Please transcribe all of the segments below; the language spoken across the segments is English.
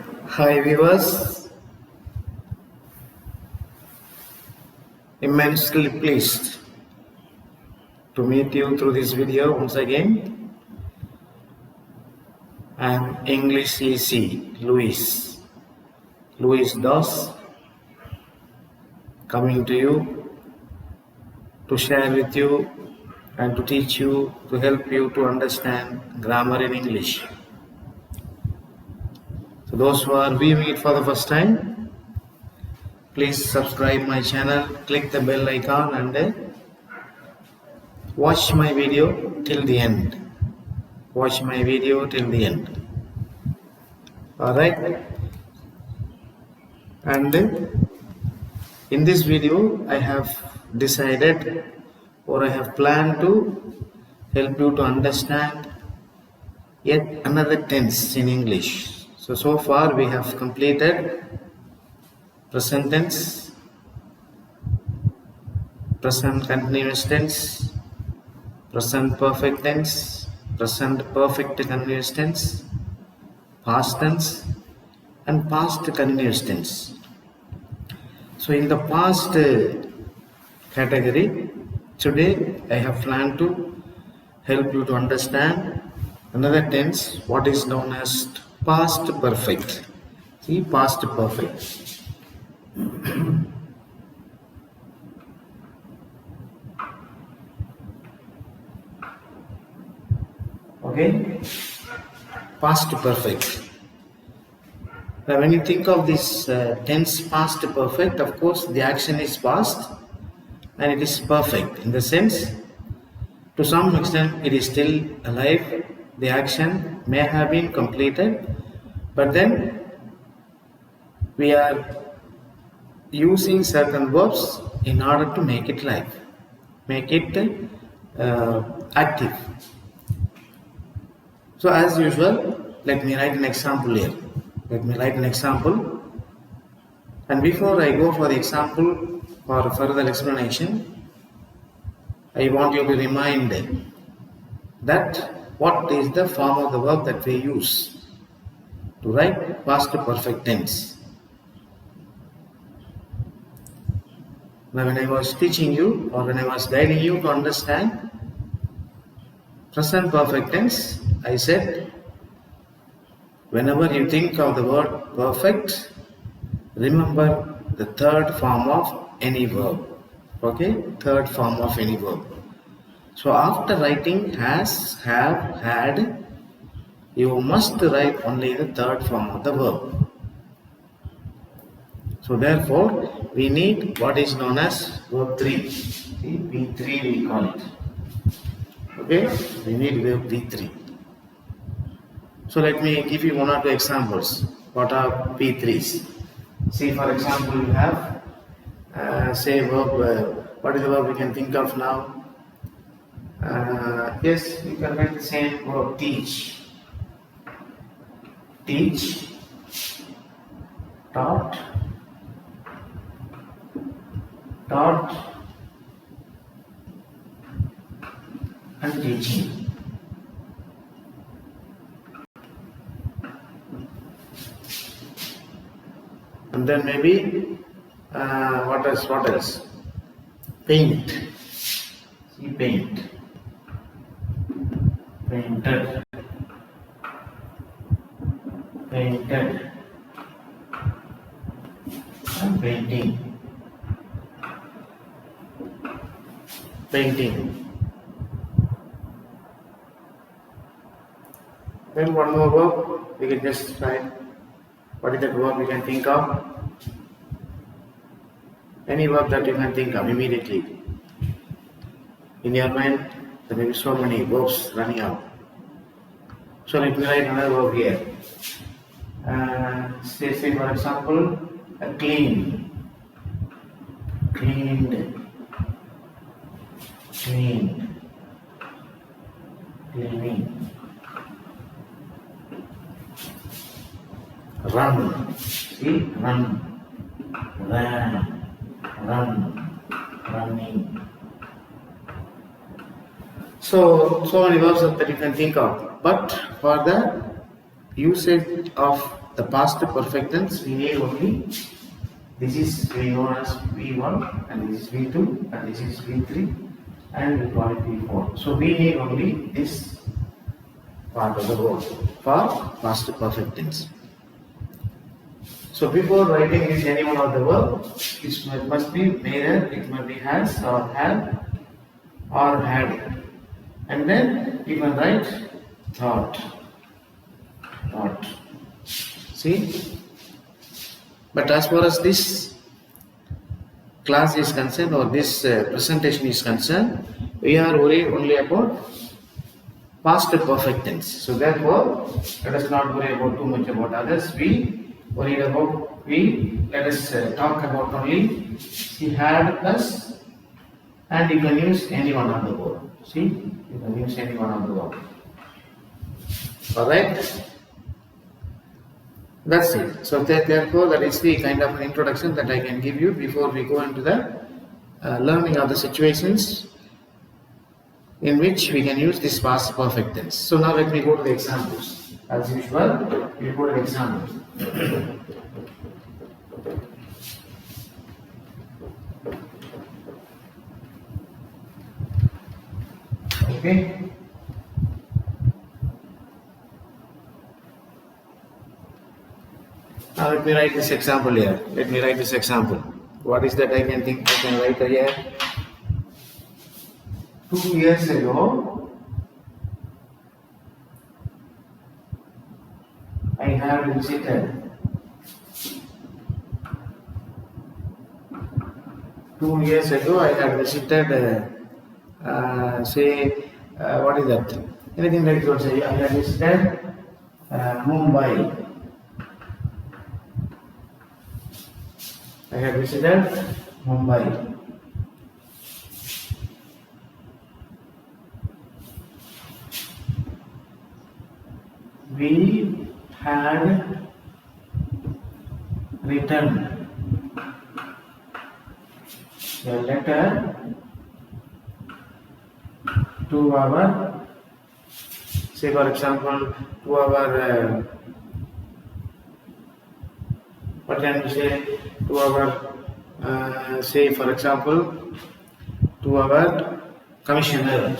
Hi viewers, immensely pleased to meet you through this video once again. I am English EC Luis Dos, coming to you to share with you and to teach you, to help you to understand grammar in English. So those who are viewing it for the first time, please subscribe my channel, click the bell icon and watch my video till the end. Watch my video till the end. Alright? And in this video, I have decided or I have planned to help you to understand yet another tense in English. So far we have completed present tense, present continuous tense, present perfect tense, present perfect continuous tense, past tense and past continuous tense. So in the past category, today I have planned to help you to understand another tense, what is known as past perfect. See, past perfect. Okay, past perfect. Now when you think of this tense past perfect, of course the action is past and it is perfect in the sense, to some extent it is still alive, the action may have been completed, but then we are using certain verbs in order to make it live, make it active. So as usual, let me write an example here. Let me write an example, and before I go for the example for further explanation, I want you to remind that what is the form of the verb that we use to write past perfect tense. Now when I was teaching you or when I was guiding you to understand present perfect tense, I said whenever you think of the word perfect, remember the third form of any verb. Okay, third form of any verb. So after writing has, have, had, you must write only the third form of the verb. So therefore, we need what is known as verb 3. See, V3 we call it. Okay, we need verb V3. So let me give you one or two examples. What are P3s? See, for example, you have say verb. What is the verb we can think of now? Yes, you can write the same verb, teach. Teach, taught, taught, and teaching. And then maybe what else? Paint. See, paint. Painted. Painted. And painting. Painting. Then one more verb, we can just write. What is that verb we can think of? Any verb that you can think of immediately. In your mind, there may be so many verbs running out. So let me write another verb here. Say for example, clean. Cleaned. Cleaned. Cleaning. Run. See? Run. Ran. Run. Running. So many verbs that you can think of. But for the usage of the past perfect tense, we need only this is we know as V1 and this is V2 and this is V3 and we call it V4. So we need only this part of the word for past perfect tense. So before writing this any one of the verb, it must be either it must be has or have or had, and then you can write thought. See, but as far as this class is concerned or this presentation is concerned, we are worried only about past perfect tense. So therefore, let us not worry about too much about others. Let us talk about only he had plus, and you can use any one of the word. See, you can use any one of the word. Alright? That's it. So therefore, that is the kind of introduction that I can give you before we go into the learning of the situations in which we can use this past perfect tense. So now let me go to the examples. As usual, we go to the examples. Okay. Now let me write this example here. What is that I can think I can write here? 2 years ago, I have visited. 2 years ago, I had visited, what is that? Anything like that, say, I had visited Mumbai. I had visited Mumbai. We had written a letter to our, say for example, to our, what can we say, to our, say for example, to our commissioner.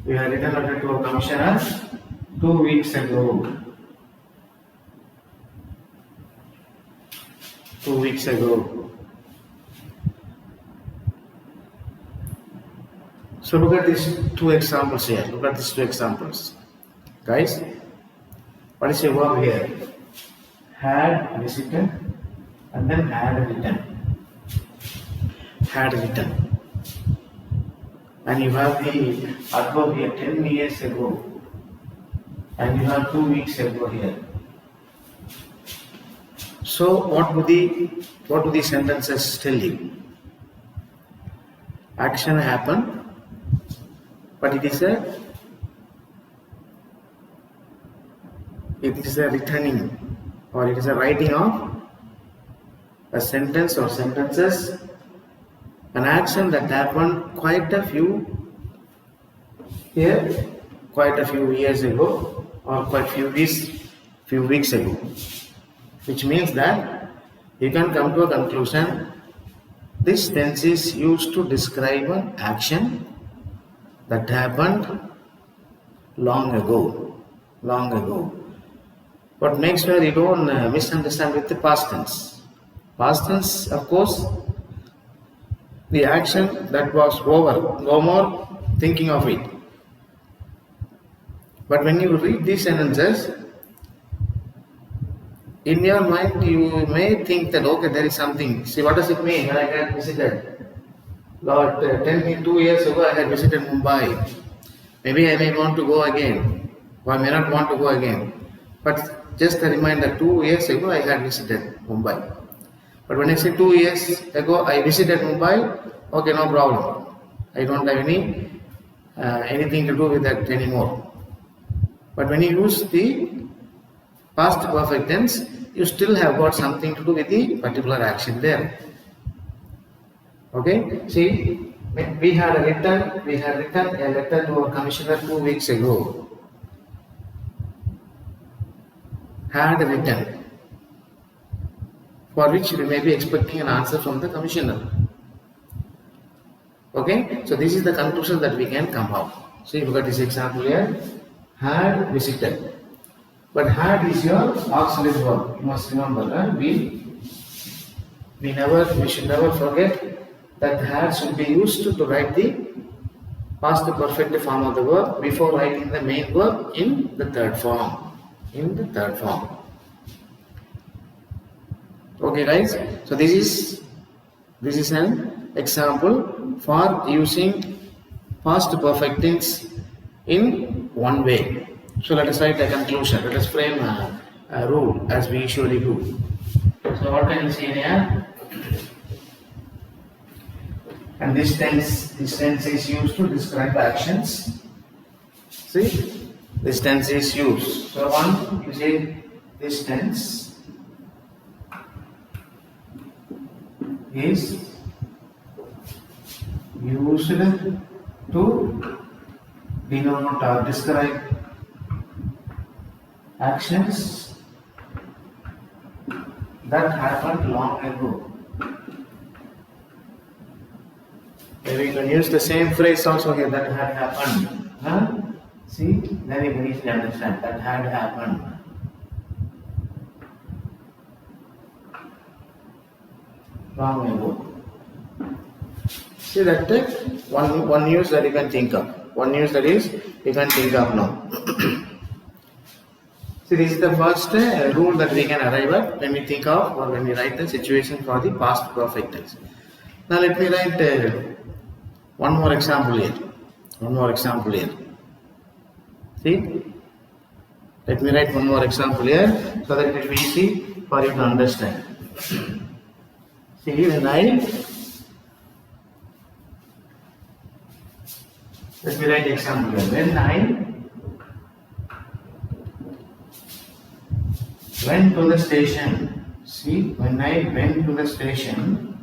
We had written a letter to a commissioner 2 weeks ago. 2 weeks ago. So look at these two examples here. Guys, what is your verb here? Had visited and then had written. And you have the adverb here 10 years ago. And you have 2 weeks ago here. So what do the sentences tell you? Action happened, but it is a returning, or it is a writing of a sentence or sentences, an action that happened quite a few years ago, or quite few weeks ago, which means that you can come to a conclusion. This tense is used to describe an action that happened long ago. But make sure you don't misunderstand with the past tense. Past tense, of course, the action that was over, no more thinking of it. But when you read these sentences, in your mind you may think that, okay, there is something. See, what does it mean when I had visited? Lord, 2 years ago I had visited Mumbai. Maybe I may want to go again, or I may not want to go again. But just a reminder, 2 years ago I had visited Mumbai. But when I say 2 years ago I visited Mumbai, okay, no problem. I don't have anything to do with that anymore. But when you use the past perfect tense, you still have got something to do with the particular action there. Okay? See, We had written a letter to our commissioner 2 weeks ago. Had written, for which we may be expecting an answer from the commissioner. Okay, so this is the conclusion that we can come out. See, look at this example here. Had visited. But had is your auxiliary verb. You must remember, we should never forget that had should be used to write the past perfect form of the verb before writing the main verb in the third form. Okay, guys. So this is an example for using past perfect tense in one way. So let us write a conclusion. Let us frame a rule as we usually do. So what can you see here? And this tense is used to describe actions. See, this tense is used. So one, you say this tense is used to denote or describe actions that happened long ago. Maybe you can use the same phrase also here, that had happened. See, then you can easily understand that had happened. Long ago. See that one use that you can think of. One use that is you can think of now. See, this is the first rule that we can arrive at when we think of or when we write the situation for the past perfect tense. Now let me write one more example here. See, let me write one more example here so that it will be easy for you to understand. See, let me write the example here. When I went to the station, see, when I went to the station,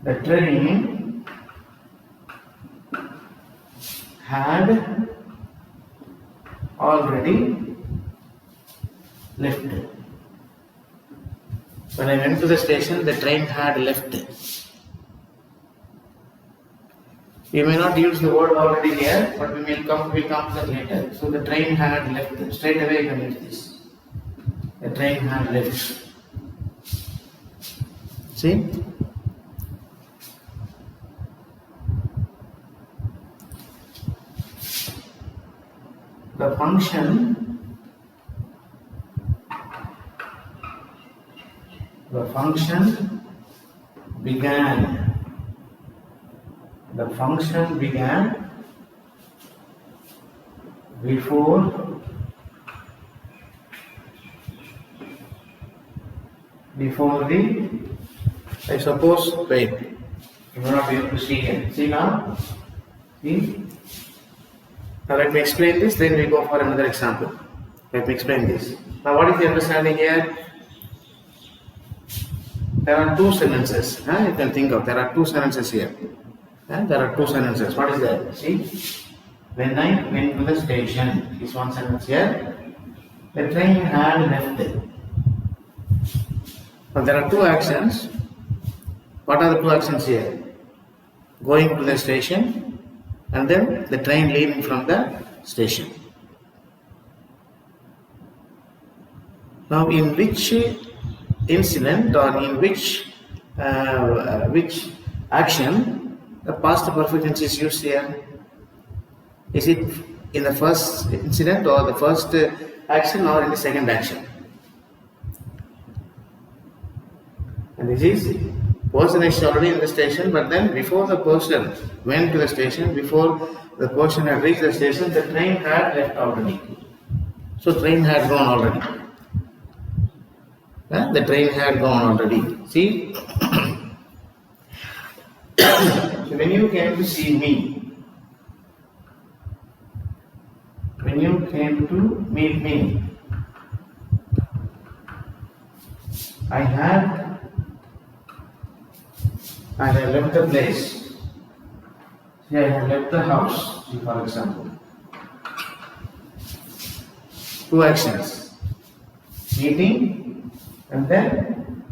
the train had already left. When I went to the station, the train had left. We may not use the word already here, but we will come to that later. So the train had left. Straight away you can use this. The train had left. See? The function began. The function began before the, I suppose, wait, you will not be able to see here. See now? See? Now let me explain this, then we go for another example. Let me explain this. Now what is the understanding here? There are two sentences. You can think of, there are two sentences here. There are two sentences. What is that? See? When I went to the station, is one sentence here. The train had left. Now there are two actions. What are the two actions here? Going to the station and then the train leaving from the station. Now in which incident or in which action the past perfect tense is used here? Is it in the first incident or the first action or in the second action? And this is, person is already in the station, but then before the person went to the station, before the person had reached the station, the train had left already. So train had gone already. The train had gone already. See? So when you came to see me, when you came to meet me, I had left the place. See, I had left the house, see, for example. Two actions. Meeting and then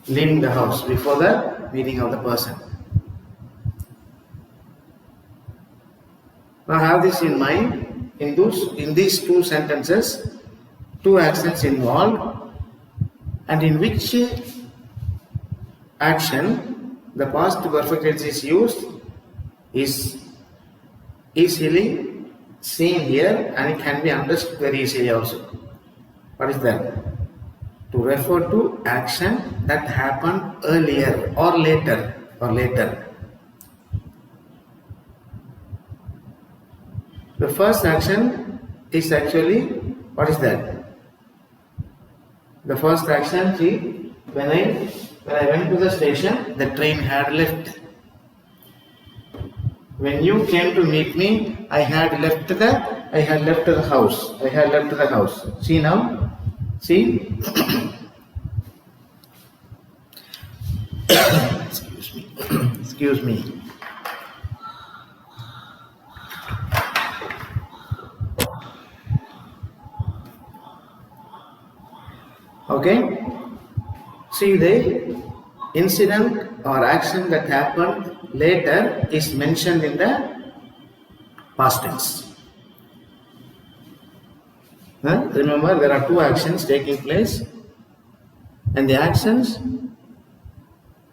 leaving the house before the meeting of the person. Now have this in mind. In these two sentences, two actions involved, and in which action the past perfect tense is used is easily seen here, and it can be understood very easily also. What is that? To refer to action that happened earlier or later. The first action is actually, what is that? The first action, see, when I went to the station, the train had left. When you came to meet me, I had left the house. See now? See? Excuse me. Okay? See, the incident or action that happened later is mentioned in the past tense. Remember, there are two actions taking place, and the actions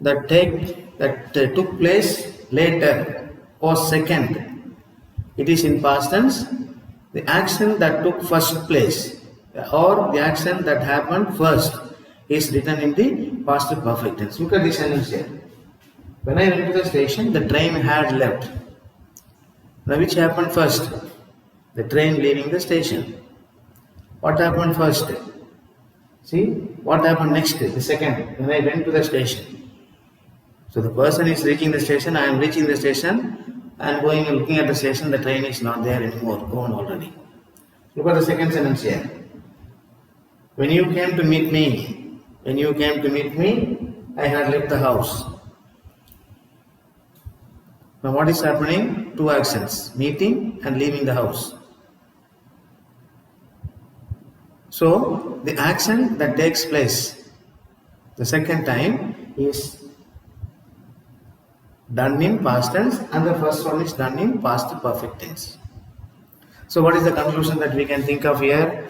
that took place later or second, it is in past tense. The action that took first place or the action that happened first is written in the past perfect tense. Look at this sentence here. When I went to the station, the train had left. Now which happened first? The train leaving the station. What happened first? See, what happened next? The second, when I went to the station. So the person is reaching the station, I am reaching the station, I am going and looking at the station, the train is not there anymore, gone already. Look at the second sentence here. When you came to meet me, I had left the house. Now what is happening? Two actions, meeting and leaving the house. So the action that takes place the second time is done in past tense, and the first one is done in past perfect tense. So what is the conclusion that we can think of here?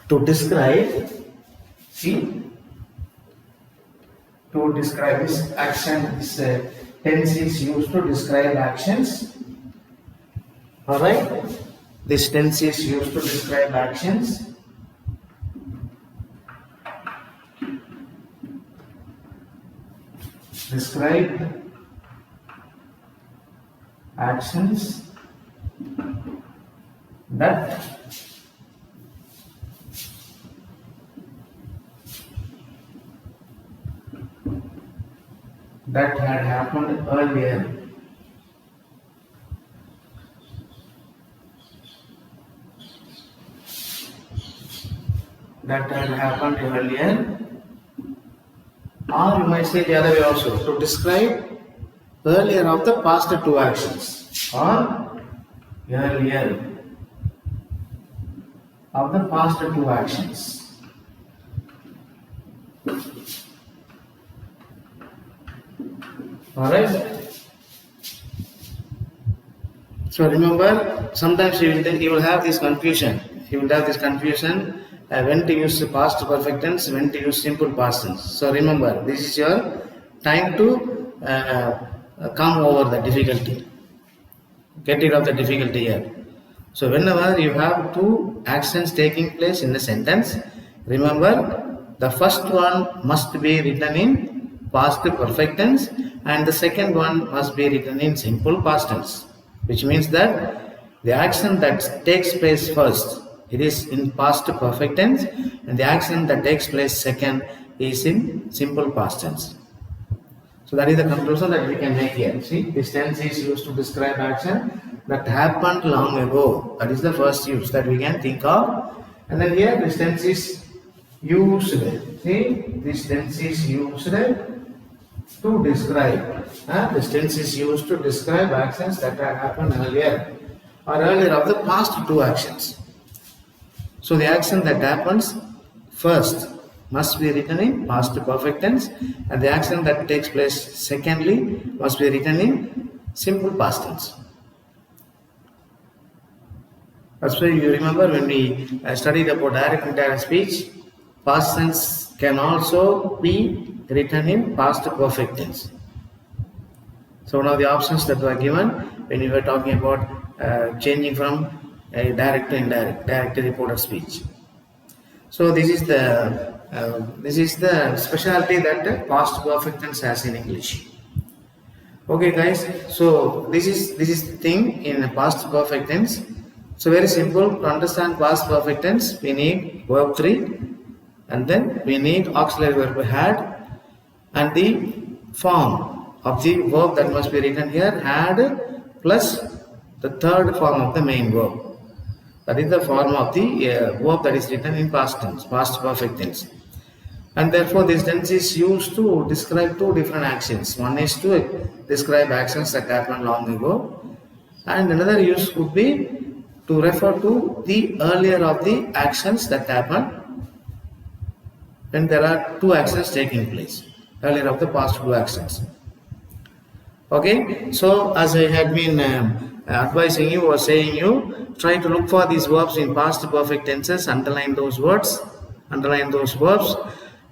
To describe, this action, this tense is used to describe actions. Alright? This tense is used to describe actions. Describe actions that had happened earlier. Or you might say the other way also, to describe earlier of the past two actions, or earlier of the past two actions. Alright? So remember, sometimes you will have this confusion. When to use the past perfect tense, when to use simple past tense. So remember, this is your time to come over the difficulty. Get rid of the difficulty here. So whenever you have two actions taking place in a sentence, remember the first one must be written in past perfect tense and the second one must be written in simple past tense, which means that the action that takes place first, it is in past perfect tense, and the action that takes place second is in simple past tense. So that is the conclusion that we can make here. See, this tense is used to describe action that happened long ago. That is the first use that we can think of. And then here this tense is used. See, this tense is used to describe. This tense is used to describe actions that had happened earlier or earlier of the past two actions. So the action that happens first must be written in past perfect tense, and the action that takes place secondly must be written in simple past tense. That's why you remember when we studied about direct and indirect speech, past tense can also be written in past perfect tense. So one of the options that were given when we were talking about changing from direct to indirect, direct to reported speech. So this is the specialty that past perfect tense has in English. Okay, guys. So this is the thing in past perfect tense. So very simple. To understand past perfect tense, we need verb 3, and then we need auxiliary verb had, and the form of the verb that must be written here, had plus the third form of the main verb. That is the form of the verb that is written in past tense, past perfect tense. And therefore this tense is used to describe two different actions. One is to describe actions that happened long ago, and another use could be to refer to the earlier of the actions that happened when there are two actions taking place, earlier of the past two actions. Okay, so as I had been advising you or saying you, try to look for these verbs in past perfect tenses, underline those words, underline those verbs,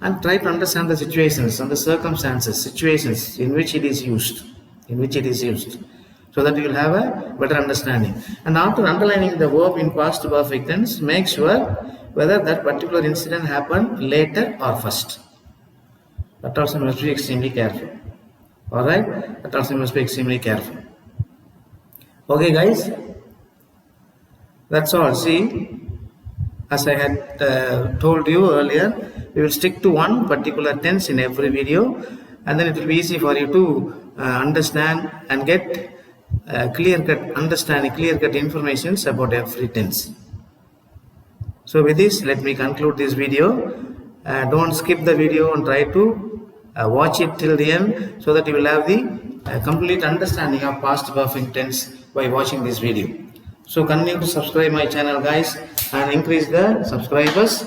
and try to understand the situations and the circumstances, situations in which it is used, so that you will have a better understanding. And after underlining the verb in past perfect tense, make sure whether that particular incident happened later or first. That also must be extremely careful. Alright, that also must be extremely careful. Okay, guys, that's all. See, as I had told you earlier, we will stick to one particular tense in every video, and then it will be easy for you to understand and get clear-cut understanding, clear-cut information about every tense. So with this, let me conclude this video. Don't skip the video and try to watch it till the end, so that you will have the complete understanding of past perfect tense by watching this video. So continue to subscribe my channel, guys, and increase the subscribers,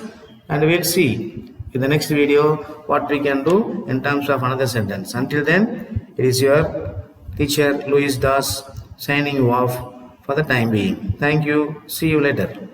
and we'll see in the next video what we can do in terms of another sentence. Until then, it is your teacher Luis Das signing you off for the time being. Thank you. See you later.